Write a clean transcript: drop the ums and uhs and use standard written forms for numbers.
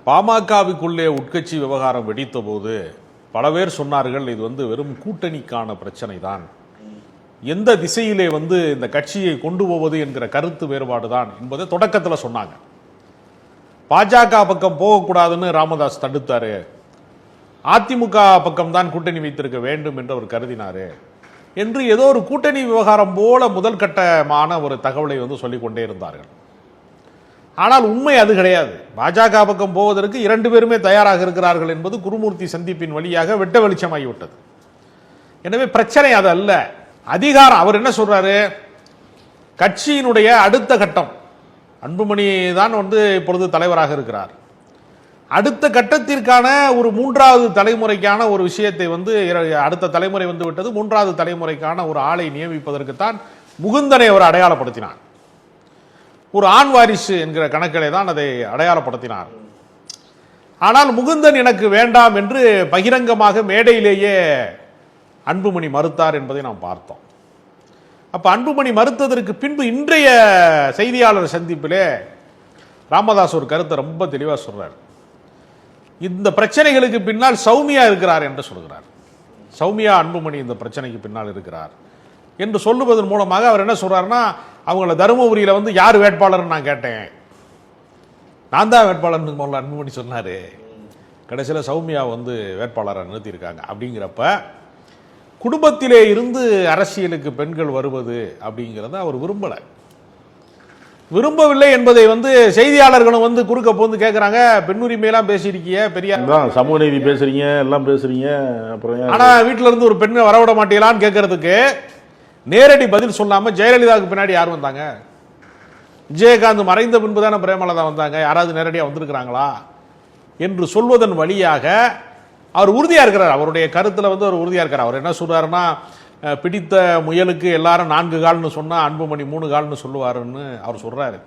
பாமகவுக்குள்ளே உட்கட்சி விவகாரம் வெடித்த போது பல பேர் சொன்னார்கள், இது வெறும் கூட்டணிக்கான பிரச்சனை தான், எந்த திசையிலே இந்த கட்சியை கொண்டு போவது என்கிற கருத்து வேறுபாடு தான் என்பதை தொடக்கத்தில் சொன்னாங்க. பாஜக பக்கம் போகக்கூடாதுன்னு ராமதாஸ் தடுத்தாரு, அதிமுக பக்கம் தான் கூட்டணி வைத்திருக்க வேண்டும் என்று அவர் கருதினாரு என்று ஏதோ ஒரு கூட்டணி விவகாரம் போல முதல் கட்டமான ஒரு தகவலை சொல்லிக் கொண்டே இருந்தார்கள். ஆனால் உண்மை அது கிடையாது. பாஜக பக்கம் போவதற்கு இரண்டு பேருமே தயாராக இருக்கிறார்கள் என்பது குருமூர்த்தி சந்திப்பின் வழியாக வெட்ட வெளிச்சமாகிவிட்டது. எனவே பிரச்சனை அது அல்ல, அதிகாரம். அவர் என்ன சொல்றாரு, கட்சியினுடைய அடுத்த கட்டம், அன்புமணி தான் இப்பொழுது தலைவராக இருக்கிறார், அடுத்த கட்டத்திற்கான ஒரு மூன்றாவது தலைமுறைக்கான ஒரு விஷயத்தை அடுத்த தலைமுறை விட்டது, மூன்றாவது தலைமுறைக்கான ஒரு ஆளை நியமிப்பதற்குத்தான் முகுந்தனை அவர் அடையாளப்படுத்தினார். ஒரு ஆண் வாரிசு என்கிற கணக்கிலே தான் அதை அடையாளப்படுத்தினார். ஆனால் முகுந்தன் எனக்கு வேண்டாம் என்று பகிரங்கமாக மேடையிலேயே அன்புமணி மறுத்தார் என்பதை நாம் பார்த்தோம். அப்ப அன்புமணி மறுத்ததற்கு பின்பு இன்றைய செய்தியாளர் சந்திப்பிலே ராமதாஸ் ஒரு கருத்தை ரொம்ப தெளிவாக சொல்றார். இந்த பிரச்சனைகளுக்கு பின்னால் சௌமியா இருக்கிறார் என்று சொல்கிறார். சௌமியா அன்புமணி இந்த பிரச்சனைக்கு பின்னால் இருக்கிறார் என்று சொல்லுவதன் மூலமாக அவர் என்ன சொல்றாருன்னா, அவங்கள தருமபுரியில் யார் வேட்பாளர் நான் கேட்டேன், நான் தான் வேட்பாளர் முதல்ல அன்புமணி சொன்னாரு, கடைசியில் சௌமியா வேட்பாளரை நிறுத்தியிருக்காங்க. அப்படிங்கிறப்ப குடும்பத்திலே இருந்து அரசியலுக்கு பெண்கள் வருவது அப்படிங்கிறத அவர் விரும்பவில்லை என்பதை செய்தியாளர்களும் குறுக்க போந்து கேட்கிறாங்க. பெண்ணுரிமையெல்லாம் பேசியிருக்கீங்க, பெரியார் சமூக நீதி பேசுறீங்க, எல்லாம் பேசுறீங்க, அப்புறம் ஆனா வீட்டுல இருந்து ஒரு பெண்ணை வரவிட மாட்டீங்களான்னு கேட்கறதுக்கு நேரடி பதில் சொல்லாம ஜெயலலிதாவுக்கு பின்னாடி யார் வந்தாங்க? விஜயகாந்த் மறைந்த பின்பு தானே பிரேமலதா வந்தாங்க, யாராவது நேரடியாக வந்திருக்கிறாங்களா என்று சொல்வதன் வழியாக அவர் உறுதியா இருக்கிறார். அவருடைய கருத்துல அவர் உறுதியா இருக்கிறார். அவர் என்ன சொல்றாருன்னா, பிடித்த முயலுக்கு எல்லாரும் 4 கால்னு சொன்னா அன்புமணி 3 கால்னு சொல்லுவாருன்னு அவர் சொல்றாரு.